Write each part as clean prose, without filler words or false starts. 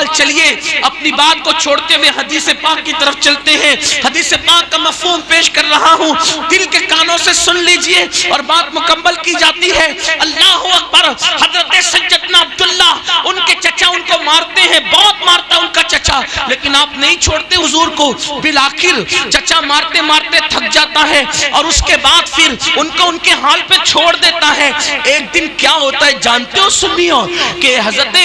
بہرحال چلیے اپنی بات کو چھوڑتے ہوئے حدیث پاک کی طرف چلتے ہیں. حدیث پاک کا مفہوم پیش کر رہا ہوں, دل کے کانوں سے سن لیجئے اور بات مکمل کی جاتی ہے. اللہ اکبر. حضرت سیدنا عبداللہ, ان کے چچا ان کو مارتے ہیں, بہت مارتا ان کا چچا, لیکن آپ نہیں چھوڑتے حضور کو. بالآخر چچا مارتے مارتے تھک جاتا ہے اور اس کے بعد پھر ان کو ان کے حال پہ چھوڑ دیتا ہے. ایک دن کیا ہوتا ہے جانتے ہو سنیو, کہ حضرت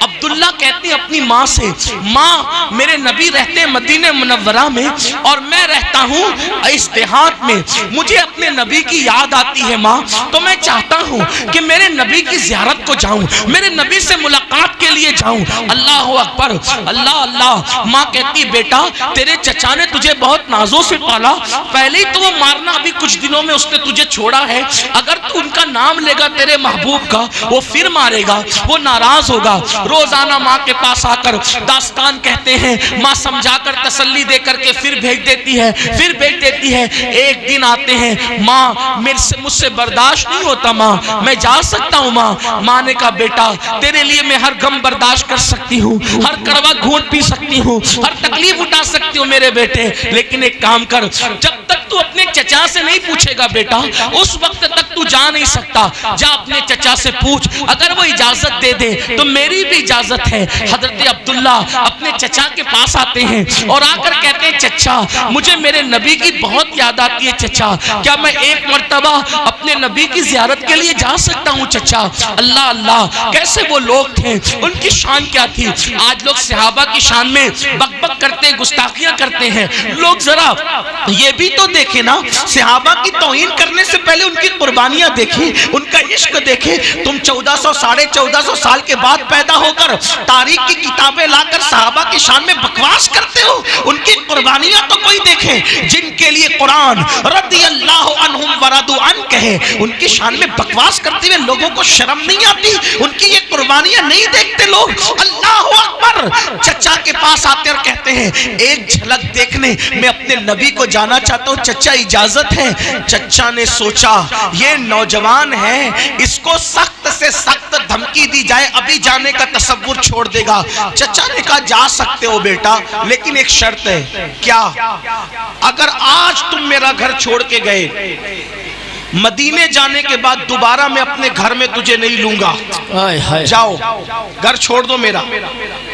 عبداللہ کہتے ہیں اپنی ماں سے, ماں میرے نبی رہتے ہیں مدینہ منورہ میں اور میں رہتا ہوں اس دیہات میں, مجھے اپنے نبی کی یاد آتی ہے ماں, تو میں چاہتا ہوں کہ میرے نبی کی زیارت کو جاؤں, میرے نبی سے ملاقات کے لیے جاؤں. اللہ اکبر, اللہ اللہ. ماں کہتی بیٹا تیرے چچا نے تجھے بہت نازوں سے پالا, پہلے ہی تو وہ مارنا ابھی کچھ دنوں میں اس نے تجھے چھوڑا ہے, اگر تو ان کا نام لے گا تیرے محبوب کا وہ پھر مارے گا, وہ ناراض ہوگا. روزانہ ماں کے پاس آ کر داستان کہتے ہیں, ماں سمجھا کر تسلی دے کر کے پھر بھیج دیتی ہے, پھر بھیج دیتی ہے. ایک دن آتے ہیں, ماں مجھ سے برداشت نہیں ہوتا ماں, میں جا سکتا ہوں ماں. ماں نے کہا بیٹا تیرے لیے میں ہر غم برداشت کر سکتی ہوں, ہر کڑوا گھونٹ پی سکتی ہوں, ہر تکلیف اٹھا سکتی ہوں میرے بیٹے, لیکن ایک کام کر, جب تک تو اپنے چچا سے نہیں پوچھے گا بیٹا اس وقت تک تو جا نہیں سکتا. جا اپنے چچا سے پوچھ, اگر وہ اجازت دے دے تو میری بھی اجازت ہے. حضرت عبداللہ اپنے چچا کے پاس آتے ہیں اور آ کر کہتے ہیں چچا مجھے میرے نبی کی بہت یاد آتی ہے چچا, کیا میں ایک مرتبہ اپنے نبی کی زیارت کے لیے جا سکتا ہوں چچا؟ اللہ اللہ, کیسے وہ لوگ تھے, ان کی شان کیا تھی. آج لوگ صحابہ کی شان میں بک بک کرتے ہیں, گستاخیاں کرتے ہیں. لوگ ذرا یہ بھی تو دیکھیں نا, صحابہ کی توہین کرنے سے پہلے ان کی قربانیاں دیکھیں, ان کا عشق دیکھیں. تم 1400 سال کے بعد پیدا ہو کر تاریخ کی کتابیں لا کر صحابہ کی شان میں بکواس کرتے ہو. ان کی قربانیاں تو کوئی دیکھے, جن کے لیے قرآن رضی اللہ عنہم ورضوا عنہ کہے, ان کی شان میں بکواس کرتے ہوئے لوگوں کو شرم نہیں آتی؟ ان کی یہ قربانیاں نہیں دیکھتے لوگ؟ اللہ اکبر. چچا کے پاس آتے اور کہتے ہیں ایک جھلک دیکھنے میں اپنے نبی کو جانا چاہتا ہوں, چچا اجازت ہے؟ چچا نے سوچا یہ نوجوان ہے, اس کو سخت سے سخت دھمکی دی جائے ابھی جانے کا تصور چھوڑ دے گا. چچا نے کہا جا سکتے ہو بیٹا, لیکن ایک شرط ہے. کیا؟ اگر آج تم میرا گھر چھوڑ کے گئے, مدینے جانے کے بعد دوبارہ میں اپنے گھر میں تجھے نہیں لوں گا. جاؤ, گھر چھوڑ دو میرا.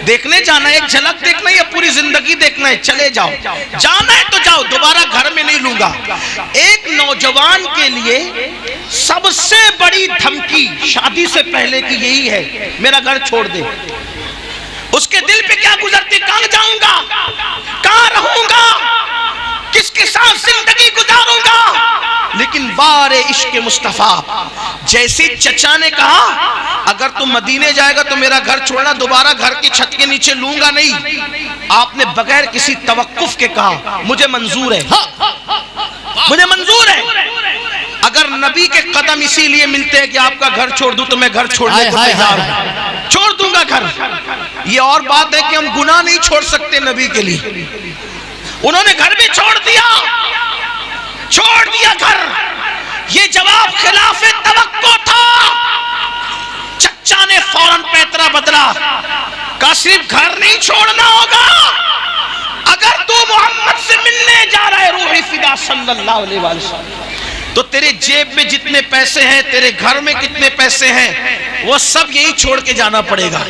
دیکھنے جانا ہے, ایک جھلک دیکھنا ہے یا پوری زندگی دیکھنا ہے؟ چلے جاؤ, جانا ہے تو جاؤ, دوبارہ گھر میں نہیں لوں گا. ایک نوجوان کے لیے سب سے بڑی دھمکی شادی سے پہلے کی یہی ہے, میرا گھر چھوڑ دے. اس کے دل پہ کیا گزرتی, کہاں جاؤں گا, کہاں رہوں گا, کس کے ساتھ زندگی گزاروں گا. لیکن وار عشق مصطفیٰ, جیسی چچا نے کہا اگر تم مدینے جائے گا تو میرا گھر چھوڑنا, دوبارہ گھر کی چھت کے نیچے لوں گا نہیں. آپ نے بغیر کسی توقف کے کہا مجھے منظور ہے, مجھے منظور ہے. اگر نبی کے قدم اسی لیے ملتے ہیں کہ آپ کا گھر چھوڑ دوں تو میں گھر چھوڑنے کو تیار ہوں, چھوڑ دوں گا گھر. یہ اور بات ہے کہ ہم گناہ نہیں چھوڑ سکتے نبی کے لیے. انہوں نے گھر بھی چھوڑ دیا, چھوڑ دیا گھر. یہ جواب خلاف توقع تھا. چچا نے فوراً پیترا بدلا, کہا صرف گھر نہیں چھوڑنا ہوگا, اگر تو محمد سے ملنے جا رہا ہے روح فدا صلی اللہ علیہ وسلم, تو تیرے جیب میں جتنے پیسے ہیں, تیرے گھر میں کتنے پیسے ہیں, وہ سب یہی چھوڑ کے جانا پڑے گا.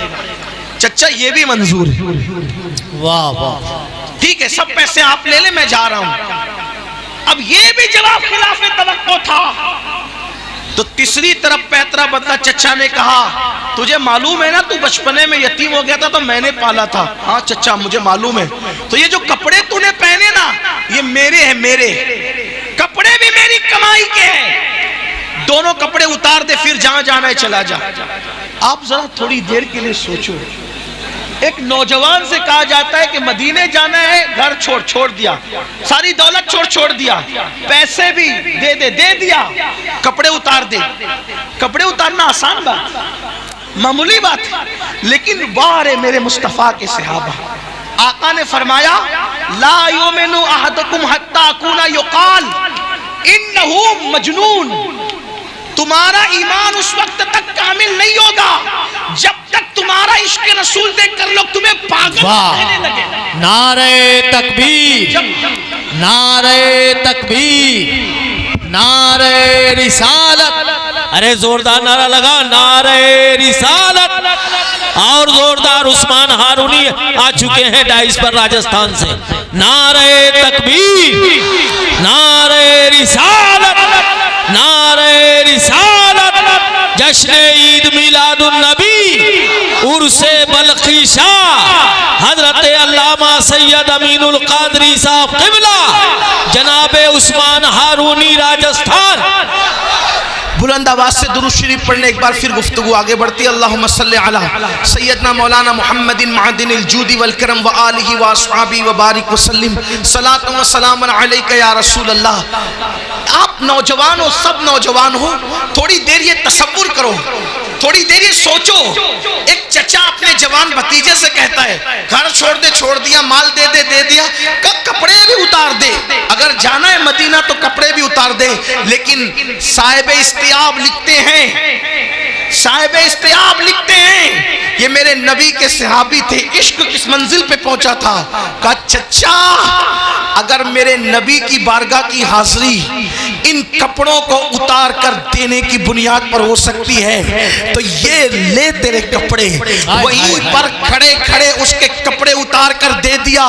چچا یہ بھی منظور ہے, واہ واہ, ٹھیک ہے سب پیسے آپ لے لیں, میں جا رہا ہوں. اب یہ بھی جواب خلاف توقع تھا. تو تیسری طرف پیترا بدلا, چچا نے کہا تجھے معلوم ہے نا تو بچپنے میں یتیم ہو گیا تھا تو میں نے پالا تھا. ہاں چچا مجھے معلوم ہے. تو یہ جو کپڑے تو نے پہنے نا یہ میرے ہیں, میرے کپڑے بھی میری کمائی کے ہیں, دونوں کپڑے اتار دے, پھر جہاں جانا ہے چلا جا. آپ ذرا تھوڑی دیر کے لیے سوچو, ایک نوجوان سے کہا جاتا ہے کہ مدینے جانا ہے, گھر چھوڑ دیا, ساری دولت چھوڑ دیا, پیسے بھی دے دیا, کپڑے اتار دے. کپڑے اتارنا آسان بات, معمولی بات, لیکن وارے میرے مصطفیٰ کے صحابہ, آقا نے فرمایا لا یؤمن احدکم حتی اکون یقال انہ مجنون. تمہارا ایمان اس وقت تک کامل نہیں ہوگا جب تک تمہارا عشق رسول دیکھ کر لوگ تمہیں واہ کہنے لگے نعرہ تکبیر نعرہ تکبیر نعرہ رسالت ارے زوردار نعرہ لگا نعرہ رسالت اور زوردار عثمان ہارونی آ چکے ہیں ڈائس پر راجستھان سے نعرہ تکبیر نعرہ رسالت نعرہ رسالت جشن عید میلاد النبی عرس بلخی شاہ حضرت علامہ سید امین القادری صاحب قبلہ جناب عثمان ہارونی راجستھان بلند آواز سے درود شریف پڑھنے ایک بار پھر گفتگو آگے بڑھتی ہے اللہم صلی علی سیدنا مولانا محمد معدن الجود والکرم وآلہ واصحابہ وبارک وسلم صلاۃ و سلام علیک یا رسول اللہ. آپ نوجوان ہو, سب نوجوان ہو, تھوڑی دیر یہ تصور کرو, تھوڑی دیر یہ سوچو. ایک چچا اپنے جوان بھتیجے سے کہتا ہے گھر چھوڑ دے, چھوڑ دیا, مال دے دے, دے دیا, کپڑے بھی اتار دے, اگر جانا ہے مدینہ تو کپڑے بھی اتار دے. لیکن صاحب استیاب لکھتے ہیں, صاحب استیاب لکھتے ہیں یہ میرے نبی کے صحابی تھے, عشق کس منزل پہ پہنچا تھا. کہا چچا اگر میرے نبی کی بارگاہ کی حاضری ان کپڑوں کو اتار کر دینے کی بنیاد پر ہو سکتی ہے تو یہ لے تیرے کپڑے. وہیں پر کھڑے کھڑے اس کے کپڑے اتار کر دے دیا,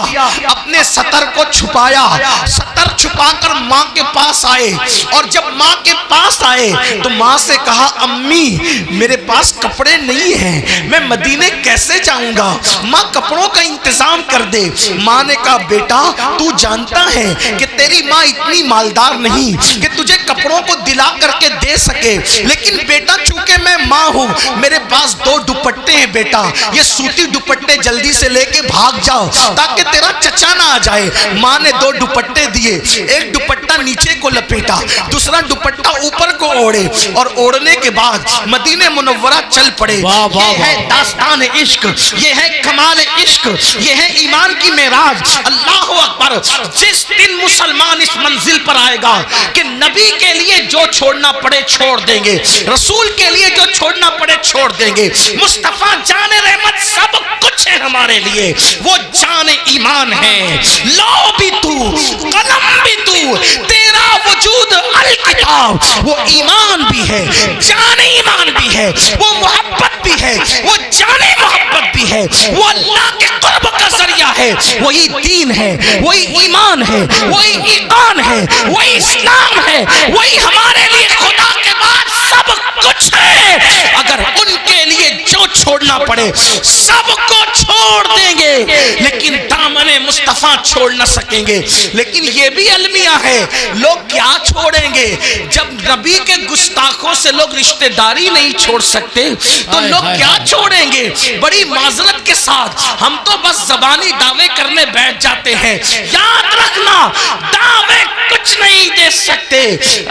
اپنے سطر کو چھپایا, سطر چھپا کر ماں کے پاس آئے, اور جب ماں کے پاس آئے تو ماں سے کہا امی میرے پاس کپڑے نہیں ہیں, میں مدینے کیسے جاؤں گا, ماں کپڑوں کا انتظام کر دے. ماں نے کہا بیٹا تو جانتا ہے کہ تیری ماں اتنی مالدار نہیں کہ تجھے کپڑوں کو دلا کر کے دے سکے, لیکن بیٹا چونکہ میں ماں ہوں میرے پاس 2 دوپٹے ہیں بیٹا, یہ سوتی دوپٹے جلدی سے لے کے بھاگ جاؤ تاکہ تیرا چچا نہ آ جائے. ماں نے 2 دوپٹے دیے, ایک دوپٹہ نیچے کو لپیٹا, دوسرا دوپٹہ اوپر کو اوڑے, اور اوڑنے کے بعد مدینہ منورہ چل پڑے. یہ ہے داستان عشق, یہ ہے کمال عشق, یہ ہے ایمان کی معراج. اللہ اکبر. جس دن مسلمان اس منزل پر آئے گا کہ نبی کے لیے جو چھوڑنا پڑے چھوڑ دیں گے, رسول کے لیے جو چھوڑنا پڑے چھوڑ دیں گے, مصطفیٰ جان رحمت سب کچھ ہے ہمارے لیے, وہ جان ایمان ہے. لو بھی تو, قلم بھی تو, تیرا وجود الکتاب, وہ ایمان بھی ہے, جان ایمان بھی ہے, وہ محبت بھی ہے, وہ جان محبت بھی ہے, وہ اللہ کے قرب کا ذریعہ ہے. وہی دین ہے, وہی ایمان ہے, وہی ایقان ہے, وہی اسلام ہے, وہی ہمارے لیے خدا کے بعد سب کچھ ہے. اگر ان کے لیے جو چھوڑنا پڑے سب کو چھوڑ دیں گے, لیکن دامن مصطفیٰ چھوڑ نہ سکیں گے. لیکن یہ بھی المیہ ہے, لوگ کیا چھوڑیں گے جب نبی کے گستاخوں سے لوگ رشتہ داری نہیں چھوڑ سکتے تو لوگ کیا چھوڑیں گے. بڑی معذرت کے ساتھ ہم تو بس زبانی دعوے کرنے بیٹھ جاتے ہیں. یاد رکھنا دعوے کچھ نہیں دے سکتے,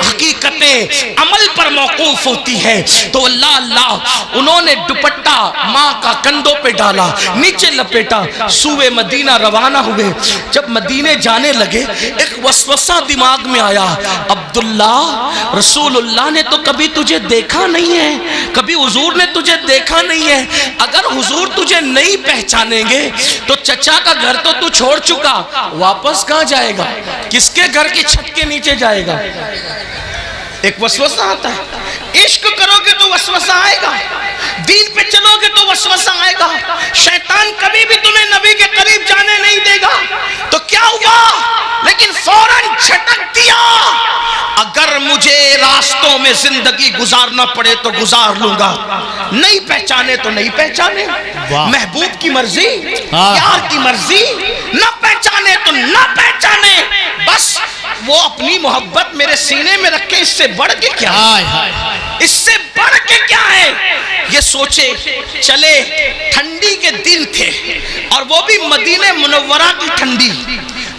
حقیقتیں عمل پر موقوف ہوتی ہے. تو اللہ اللہ انہوں نے دوپٹہ ماں کا کندھوں پہ ڈالا, نیچے لپیٹا, سوئے مدینہ روانہ ہوئے. جب مدینے جانے لگے ایک وسوسہ دماغ میں آیا, عبداللہ رسول اللہ نے تو کبھی تجھے دیکھا نہیں ہے, کبھی حضور نے تجھے دیکھا نہیں ہے. اگر حضور تجھے نہیں پہچانیں گے تو چچا کا گھر تو تو چھوڑ چکا, واپس کہاں جائے گا, کس کے گھر کی چھت کے نیچے جائے گا. ایک وسوسہ آتا ہے. عشق کرو گے تو وسوسہ آئے گا, دین پہ چلو گے تو وسوسہ آئے گا. شیطان کبھی بھی تمہیں نبی کے قریب جانے نہیں دے گا. تو کیا ہوا, لیکن فوراً جھٹک دیا, اگر مجھے راستوں میں زندگی گزارنا پڑے تو گزار لوں گا, نہیں پہچانے تو نہیں پہچانے, محبوب کی مرضی, یار کی مرضی, نہ پہچانے تو نہ پہچانے, بس وہ اپنی محبت میرے سینے میں رکھے, اس سے بڑھ کے کیا, اس سے بڑھ کے کیا ہے. یہ سوچے چلے, ٹھنڈی کے دن تھے اور وہ بھی مدینہ منورہ کی ٹھنڈی.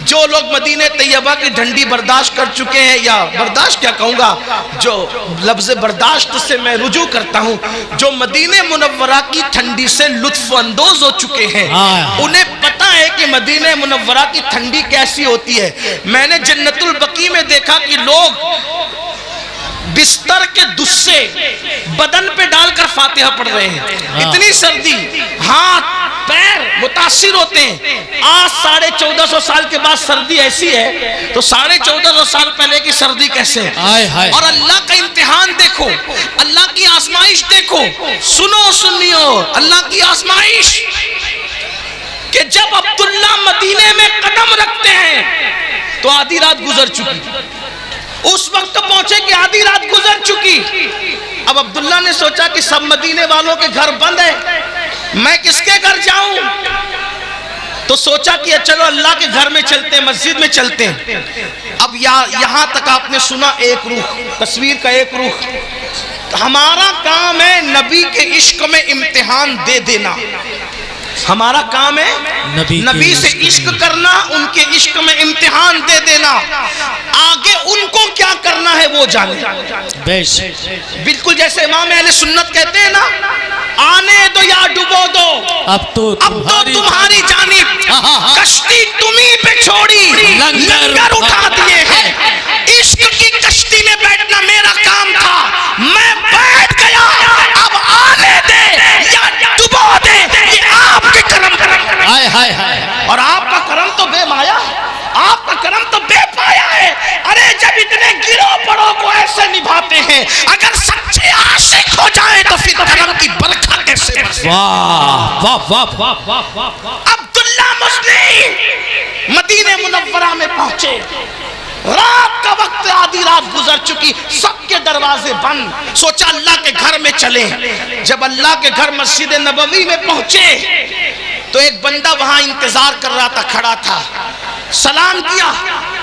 جو لوگ مدینہ طیبہ کی ٹھنڈی برداشت کر چکے ہیں, یا برداشت کیا کہوں گا, جو لفظ برداشت سے میں رجوع کرتا ہوں, جو مدینہ منورہ کی ٹھنڈی سے لطف اندوز ہو چکے ہیں, انہیں پتا ہے کہ مدینہ منورہ کی ٹھنڈی کیسی ہوتی ہے. میں نے جنت البقیع میں دیکھا کہ لوگ بستر کے دسے بدن پہ ڈال کر فاتحہ پڑھ رہے ہیں, اتنی سردی, ہاتھ پیر متاثر ہوتے ہیں. آج 1450 سال کے بعد سردی ایسی ہے تو 1450 سال پہلے کی سردی کیسے؟ اور اللہ کا امتحان دیکھو, اللہ کی آزمائش دیکھو. سنو سنیو, اللہ کی آزمائش کہ جب عبداللہ مدینے میں قدم رکھتے ہیں تو آدھی رات گزر چکی. اس وقت تو پہنچے کہ آدھی رات گزر چکی. اب عبداللہ نے سوچا کہ سب مدینے والوں کے گھر بند ہے, میں کس کے گھر جاؤں؟ تو سوچا کہ چلو اللہ کے گھر میں چلتے ہیں, مسجد میں چلتے ہیں. اب یہاں تک آپ نے سنا ایک روح, تصویر کا ایک روح. ہمارا کام ہے نبی کے عشق میں امتحان دے دینا. ہمارا کام ہے نبی سے عشق کرنا, ان کے عشق میں امتحان دے دینا. آگے ان کو کیا کرنا ہے وہ جانے. بالکل جیسے امام اہل سنت کہتے ہیں نا, آنے دو یا ڈبو دو, اب تو تمہاری جانب کشتی تمہیں پہ چھوڑی, لنگر اٹھا دیے ہیں. عشق کی کشتی میں بیٹھنا میرا کام تھا, میں بیٹھ گیا. اب آنے دے یا ڈبو دے, یہ آپ کے کرم. اور آپ کا کرم تو بے مایا, آپ کا کرم تو بے پایا ہے. ارے جب اتنے گرو پڑوں کو ایسے نبھاتے ہیں, اگر سچے عاشق ہو جائیں تو پھر کرم کی برکھا کیسے برسے. عبداللہ مزنی مدینہ منورہ میں پہنچے. رات کا وقت, آدھی رات گزر چکی, سب کے دروازے بند. سوچا اللہ کے گھر میں چلیں. جب اللہ کے گھر مسجد نبوی میں پہنچے تو ایک بندہ وہاں انتظار کر رہا تھا, کھڑا تھا. سلام کیا,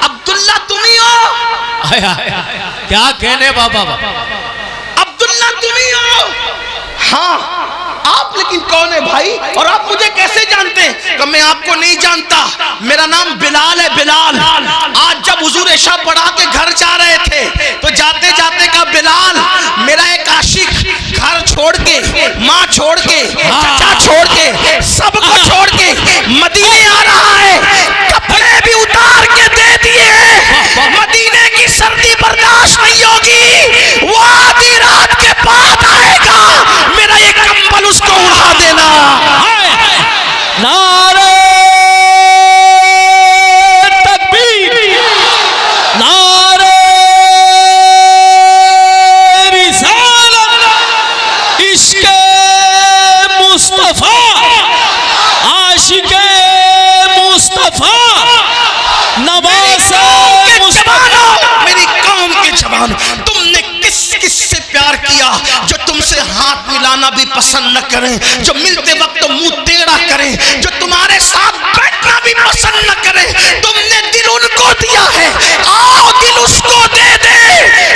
عبداللہ تم ہی ہو؟ کیا کہنے بابا, عبداللہ تم ہی ہو؟ ہاں. آپ لیکن کون ہے بھائی, اور آپ مجھے کیسے جانتے ہیں؟ کہ میں آپ کو نہیں جانتا, میرا نام بلال ہے, بلال. آج جب حضور عشاء پڑھا کے گھر جا رہے تھے تو جاتے جاتے کہا بلال, میرا ایک عاشق گھر چھوڑ کے, ماں چھوڑ کے, چچا چھوڑ کے, سب کو چھوڑ کے مدینے آ رہا ہے. کپڑے بھی اتار کے دے دیے ہیں, مدینے کی سردی برداشت نہیں ہوگی, وہ آدھی رات کے بعد آئے گا. میرا یہ کمبل اس کو اڑا دینا. نعرہ تکبیر, نعرہ رسالت, عشق مصطفیٰ, عاشق مصطفیٰ, نواز مصطفیٰ. میری قوم کے جوان, تم نے کس سے پیار کیا جو تم سے ہاتھ ملانا بھی پسند نہ کریں, جو ملتے وقت منہ ٹیڑھا کریں, جو تمہارے ساتھ بیٹھنا بھی پسند نہ کریں. تم نے دل ان کو دیا ہے, آؤ دل اس کو دے دے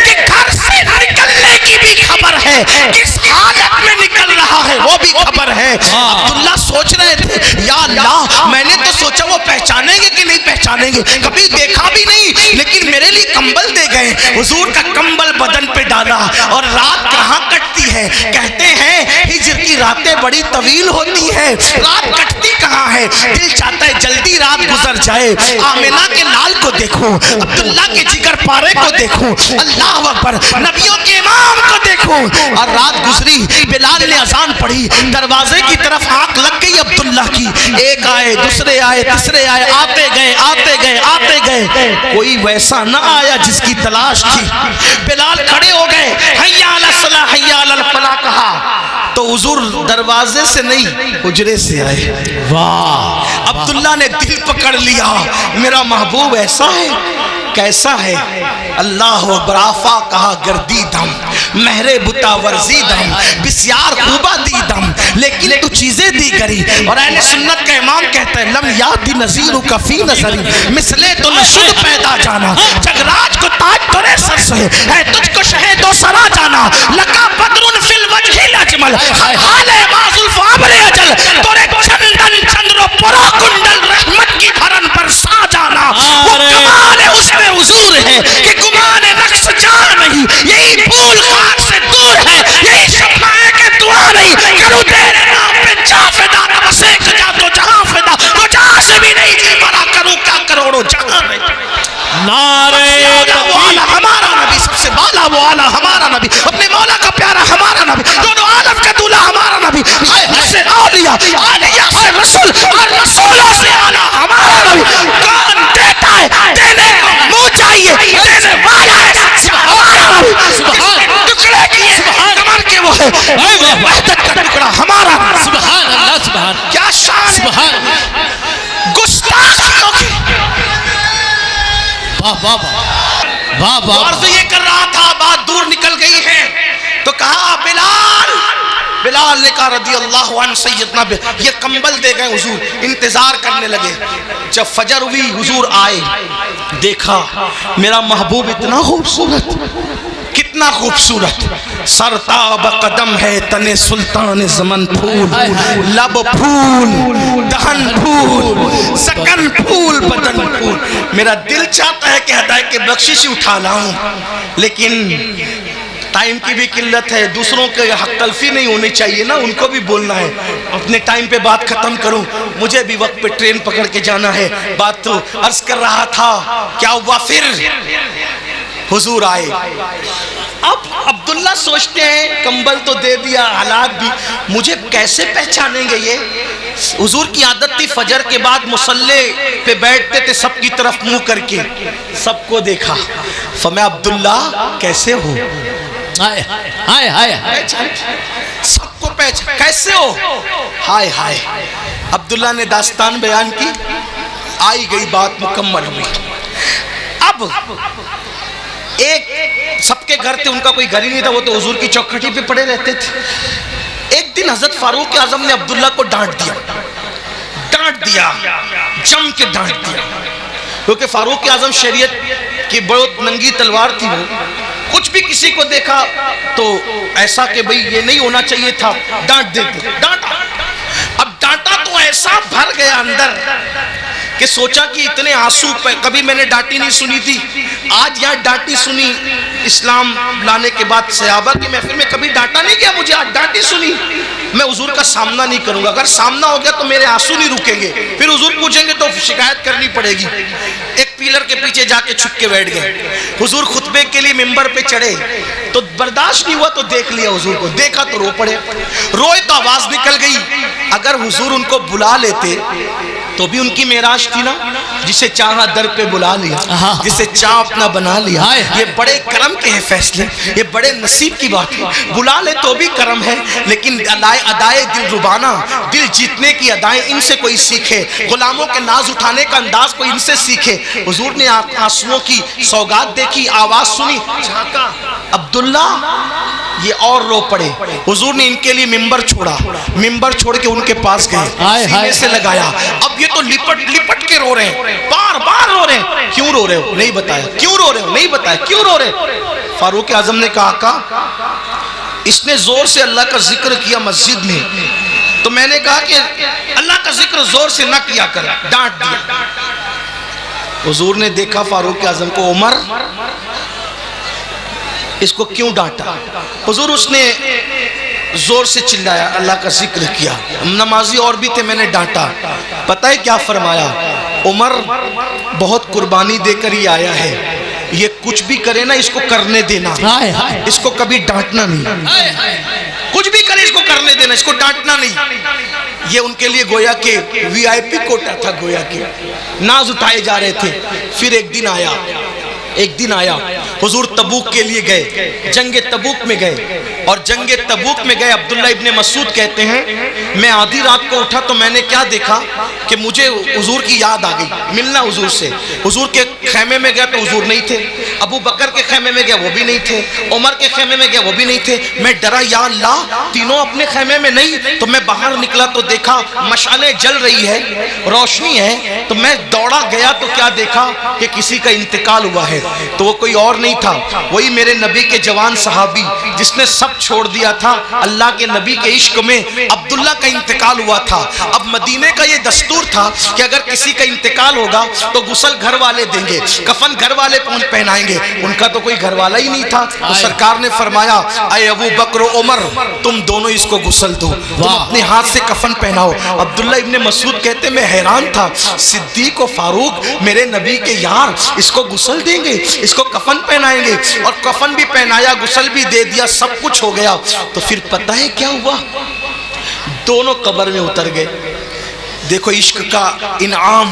کہ گھر سے نکلنے کی بھی خبر ہے, کس حالت میں نکل رہا ہے وہ بھی خبر ہے. عبداللہ سوچ رہے تھے, یا اللہ میں نے تو سوچا وہ پہچانیں گے کہ نہیں پہچانیں گے, کبھی دیکھا بھی نہیں, لیکن میرے لیے کمبل دے گئے. حضور کا کمبل بدن پہ ڈالا. اور رات کہاں کٹتی ہے, کہتے ہیں ہجر کی راتیں بڑی طویل ہوتی ہے, رات کٹتی کہاں ہے. دل چاہتا ہے جلدی رات گزر جائے. آمنہ کے لال کو دیکھو, عبداللہ کے جگر پارے کو دیکھو, اللہ اکبر, نبیوں کے امام کو دیکھو. اور رات گزری, بلال نے اذان پڑھی, دروازے کی طرف آنکھ لگ گئی عبداللہ کی. ایک آئے, دوسرے آئے, تیسرے آئے, آتے گئے, آتے گئے, آتے گئے. کوئی ویسا نہ آیا جس کی تلاش تھی. بلال کھڑے ہو گئے, حیا علی الصلاۃ حیا علی الفلاح کہا تو حضور دروازے سے نہیں حجرے سے آئے. واہ, عبداللہ نے دل پکڑ لیا, میرا محبوب ایسا ہے, کیسا ہے. اللہ اکبر. آفا کہا گردی دم, مہر بتا ورزی دم, بسیار خوبہ دی دم, لیکن تو چیزیں دی کری. اور اہل سنت کا امام کہتا ہے, لم یاد نظیر کا فی نظری, مثلے تو نشد پیدا جانا, جگراج کو تاج ترے سر سے ہے, تجھ کو شہد و سرا جانا, لکا بدرن فی الوجہ الاجمل, حال باز الفابر اجل, تورے چندن چندر و پرا کنڈل رحمت کی بھرن پر سا جانا. وہ کمال حسن حضور ہے کہ گمان نقص جان نہیں, یہی بھول خاک سے دور ہے, یہی شفاء کے دعا نہیں. کرو تیرے نام پہ جا فدا, نمسے کجا تو جہاں فدا, تو جہاں سے بھی نہیں جی مرا, کروں کیا کروڑوں جہاں نہیں. نعرہ والا ہمارا نبی, سب سے بالا وہ آلہ ہمارا نبی, اپنے مولا کا پیارا ہمارا نبی, دونوں عالم کا دولہ ہمارا نبی, حسن اولیاء, آلیہ سے رسول اور رسولوں سے اعلیٰ ہمارا نبی کون دیتا ہے؟ دینے کو منہ چاہیے، دینے والا ہے ہمارا نبی۔ ٹکڑے کیے کمر کے وہ ہے وحدت کا ٹکڑا ہمارا نبی۔ سبحان اللہ، سبحان کیا شان سبحان گستاخیوں کی۔ واہ واہ واہ واہ عرض یہ کر رہا تھا، بات دور نکل گئی ہے تو کہا بلال، بلال نے کہا رضی اللہ عنہ سیدنا یہ کمبل دے گئے حضور، انتظار کرنے لگے۔ جب فجر ہوئی حضور آئے، دیکھا میرا محبوب اتنا خوبصورت، کتنا خوبصورت، سرتاب قدم ہے تن سلطان زمن پھول، لب پھول، دہن پھول، سکن پھول، بدن پھول۔ میرا دل چاہتا ہے کہ ہدایت کے بخشش اٹھا لاؤں، لیکن ٹائم کی بھی قلت ہے، دوسروں کے حق تلفی نہیں ہونی چاہیے نا، ان کو بھی بولنا ہے، اپنے ٹائم پہ بات ختم کروں، مجھے بھی وقت پہ ٹرین پکڑ کے جانا ہے۔ بات تو عرض کر رہا تھا، کیا ہوا پھر؟ حضور آئے۔ اب عبداللہ سوچتے ہیں کمبل تو دے دیا، حالات بھی، مجھے کیسے پہچانیں گے یہ؟ حضور کی عادت تھی فجر کے بعد مصلی پہ بیٹھتے تھے سب کی طرف منہ کر کے، سب کو دیکھا، فرمایا عبداللہ کیسے ہو؟ ہائے ہائے ہائے، سب کو پہچان، کیسے ہو؟ ہائے ہائے۔ عبداللہ نے داستان بیان کی، آئی گئی بات مکمل ہوئی۔ اب ایک سب کے گھر تھے، ان کا کوئی گھر ہی نہیں تھا، وہ تو حضور کی چوکھٹی پہ پڑے رہتے تھے۔ ایک دن حضرت فاروق اعظم نے عبداللہ کو ڈانٹ دیا، جم کے ڈانٹ دیا، کیونکہ فاروق اعظم شریعت کی بہت ننگی تلوار تھی، وہ کچھ بھی کسی کو دیکھا تو ایسا کہ بھئی یہ نہیں ہونا چاہیے تھا، ڈانٹ دیتے، ڈانٹا۔ اب ڈانٹا تو ایسا بھر گیا اندر کہ سوچا کہ اتنے آنسو پہ کبھی میں نے ڈانٹی نہیں سنی تھی، آج یہاں ڈانٹی سنی، اسلام لانے کے بعد صحابہ کی محفل میں کبھی ڈانٹا نہیں گیا مجھے، آج ڈانٹی سنی۔ میں حضور کا سامنا نہیں کروں گا، اگر سامنا ہو گیا تو میرے آنسو نہیں رکیں گے، پھر حضور پوچھیں گے تو شکایت کرنی پڑے گی۔ ایک پیلر کے پیچھے جا کے چھپ کے بیٹھ گئے۔ حضور خطبے کے لیے ممبر پہ چڑھے تو برداشت نہیں ہوا تو دیکھ لیا حضور کو، دیکھا تو رو پڑے، روئے تو آواز نکل گئی۔ اگر حضور ان کو بلا لیتے تو بھی ان کی معراج تھی نا، جسے چاہا در پہ بلا لیا، جسے چاہ اپنا بنا لیا۔ یہ بڑے کرم کے ہیں فیصلے، یہ بڑے نصیب کی بات ہے، بلا لے تو بھی کرم ہے، لیکن ادائے دل ربانہ، دل جیتنے کی ادائیں ان سے کوئی سیکھے، غلاموں کے ناز اٹھانے کا انداز کوئی ان سے سیکھے۔ حضور نے آنسوؤں کی سوگات دیکھی، آواز سنی، جھانکا، عبداللہ، یہ اور رو پڑے۔ حضور نے ان کے لیے ممبر چھوڑا، ممبر چھوڑ کے ان کے پاس گئے، سینے سے لگایا۔ اب یہ تو لپٹ کے رو رہے ہیں، بار بار رو رہے ہیں، کیوں رو رہے ہو؟ نہیں بتایا، کیوں رو رہے ہو؟ نہیں بتایا، کیوں رو رہے؟ فاروق اعظم نے کہا آقا اس نے زور سے اللہ کا ذکر کیا مسجد میں، تو میں نے کہا کہ اللہ کا ذکر زور سے نہ کیا کر، ڈانٹ دیا۔ حضور نے دیکھا فاروق اعظم کو، عمر اس کو کیوں ڈانٹا؟ حضور اس نے زور سے چلایا، اللہ کا ذکر کیا، نمازی اور بھی تھے، میں نے ڈانٹا۔ پتہ ہے کیا فرمایا؟ عمر بہت قربانی دے کر ہی آیا ہے، یہ کچھ بھی کرے نا اس کو کرنے دینا، اس کو کبھی ڈانٹنا نہیں، کچھ بھی کرے اس کو کرنے دینا، اس کو ڈانٹنا نہیں۔ یہ ان کے لیے گویا کہ وی آئی پی کوٹا تھا، گویا کہ ناز اٹھائے جا رہے تھے۔ پھر ایک دن آیا حضور تبوک کے لیے گئے، جنگ تبوک میں گئے، اور جنگ تبوک میں گئے۔ عبداللہ ابن مسعود کہتے ہیں میں آدھی رات کو اٹھا تو میں نے کیا دیکھا کہ مجھے حضور کی یاد آ گئی، ملنا حضور سے۔ حضور کے خیمے میں گیا تو حضور نہیں تھے، ابو بکر کے خیمے میں گیا وہ بھی نہیں تھے، عمر کے خیمے میں گیا وہ بھی نہیں تھے۔ میں ڈرا، یا اللہ تینوں اپنے خیمے میں نہیں، تو میں باہر نکلا تو دیکھا مشعلیں جل رہی ہے، روشنی ہے، تو میں دوڑا گیا تو کیا دیکھا کہ کسی کا انتقال ہوا ہے، تو وہ کوئی اور نہیں تھا، وہی میرے نبی کے جوان صحابی جس نے سب چھوڑ دیا تھا اللہ کے نبی کے عشق میں، عبداللہ کا انتقال ہوا تھا۔ اب مدینے کا یہ دستور تھا کہ اگر کسی کا انتقال ہوگا تو غسل گھر والے دیں گے، کفن گھر والے پہنائیں گے، ان کا تو کوئی گھر والا ہی نہیں تھا۔ تو سرکار نے فرمایا اے ابو بکر و عمر تم دونوں اس کو غسل دو، تم اپنے ہاتھ سے کفن پہناؤ۔ عبداللہ ابن مسعود کہتے میں حیران تھا، صدیق و فاروق میرے نبی کے یار اس کو غسل دیں گے، اس کو کفن پہنائیں گے، اور کفن بھی پہنایا، غسل بھی دے دیا، سب کچھ ہو گیا۔ تو پھر پتہ ہے کیا ہوا؟ دونوں قبر میں اتر گئے، دیکھو عشق کا انعام،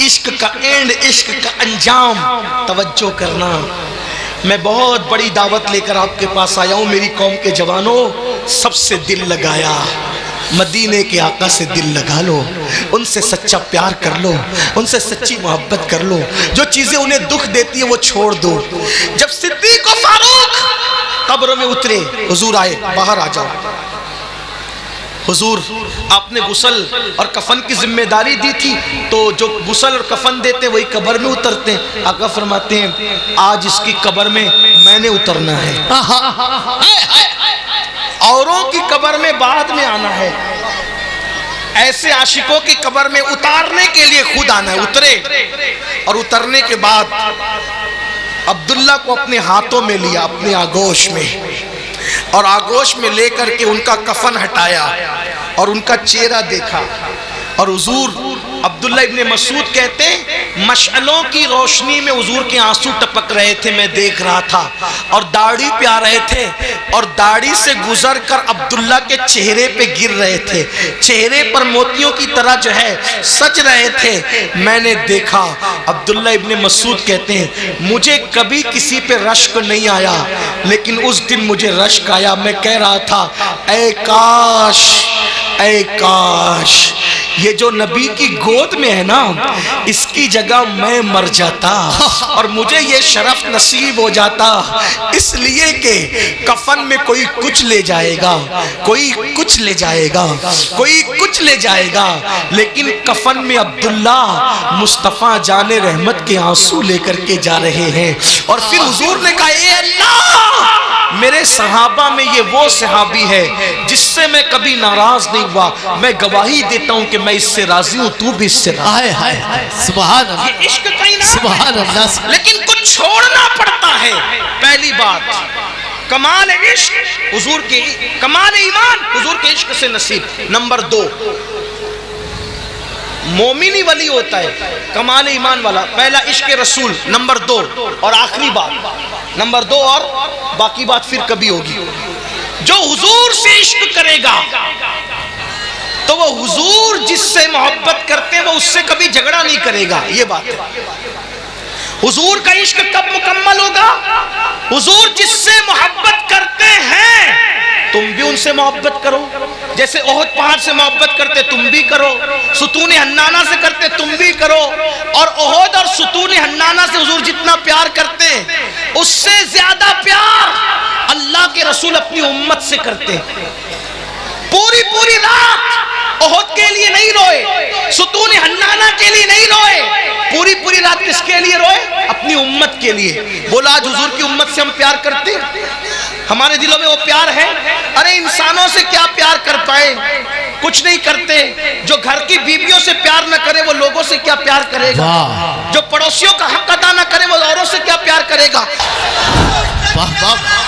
عشق کا اینڈ، عشق کا انجام، توجہ کرنا۔ میں بہت بڑی دعوت لے کر آپ کے پاس آیا ہوں میری قوم کے جوانوں، سب سے دل لگایا، مدینے کے آقا سے دل لگا لو، ان سے سچا پیار کر لو، ان سے سچی محبت کر لو، جو چیزیں انہیں دکھ دیتی ہیں وہ چھوڑ دو۔ جب صدیق و فاروق قبر میں اترے، حضور آئے، باہر آ جاؤ۔ حضور آپ نے غسل اور کفن کی ذمہ داری دی تھی، تو جو غسل اور کفن دیتے وہی قبر میں اترتے ہیں۔ آقا فرماتے ہیں آج اس کی قبر میں میں نے اترنا ہے، اوروں کی قبر میں بعد میں آنا ہے، ایسے عاشقوں کی قبر میں اتارنے کے لیے خود آنا ہے۔ اترے، اور اترنے کے بعد عبداللہ کو اپنے ہاتھوں میں لیا، اپنے آغوش میں، اور آغوش میں لے کر کے ان کا کفن ہٹایا اور ان کا چہرہ دیکھا۔ اور حضور عبداللہ ابن مسعود کہتے ہیں مشعلوں کی روشنی میں حضور کے آنسو ٹپک رہے تھے، میں دیکھ رہا تھا، اور داڑھی پہ آ رہے تھے، اور داڑھی سے گزر کر عبداللہ کے چہرے پہ گر رہے تھے، چہرے پر موتیوں کی طرح جو ہے سج رہے تھے، میں نے دیکھا۔ عبداللہ ابن مسعود کہتے ہیں مجھے کبھی کسی پہ رشک نہیں آیا، لیکن اس دن مجھے رشک آیا، میں کہہ رہا تھا اے کاش، اے کاش یہ جو نبی کی گود میں ہے نا، اس کی جگہ میں مر جاتا اور مجھے یہ شرف نصیب ہو جاتا، اس لیے کہ کفن میں کوئی کچھ لے جائے گا، کوئی کچھ لے جائے گا، کوئی کچھ لے جائے گا، لیکن کفن میں عبداللہ مصطفیٰ جان رحمت کے آنسو لے کر کے جا رہے ہیں۔ اور پھر حضور نے کہا اے اللہ، میرے صحابہ میں یہ وہ صحابی ہے جس سے میں کبھی ناراض نہیں ہوا، میں گواہی دیتا ہوں کہ میں اس سے راضی ہوں، تو بھی اس سے راضی ہے۔ سبحان اللہ، یہ عشق کا انعام ہے، سبحان اللہ، لیکن کچھ چھوڑنا پڑتا ہے۔ پہلی بات کمال عشق حضور کے، کمال ایمان حضور کے عشق سے نصیب۔ نمبر 2 مومنی ولی ہوتا ہے کمال ایمان والا، پہلا عشق رسول، نمبر 2 اور آخری بات، نمبر 2 اور باقی بات پھر کبھی ہوگی، جو حضور سے عشق کرے گا تو وہ حضور جس سے محبت کرتے ہیں وہ اس سے کبھی جھگڑا نہیں کرے گا، یہ بات ہے۔ حضور کا عشق کب مکمل ہوگا؟ حضور جس سے محبت کرتے ہیں تم بھی ان سے محبت کرو، جیسے احد پہاڑ سے محبت کرتے تم بھی کرو، ستون حنانہ سے کرتے تم بھی کرو، اور احد اور ستون حنانہ سے حضور جتنا پیار کرتے ہیں اس سے زیادہ پیار اللہ کے رسول اپنی امت سے کرتے ہیں۔ پوری رات احد کے لیے نہیں روئے، ستون حنانہ کے لیے نہیں روئے، پوری رات کس کے لیے روئے؟ اپنی امت کے لیے۔ بولا آج حضور کی امت سے ہم پیار کرتے ہیں، ہمارے دلوں میں وہ پیار ہے؟ ارے انسانوں سے کیا پیار کر پائے، کچھ نہیں کرتے۔ جو گھر کی بیویوں سے پیار نہ کرے وہ لوگوں سے کیا پیار کرے گا؟ جو پڑوسیوں کا حق ادا نہ کرے وہ اوروں سے کیا پیار کرے گا؟ واہ واہ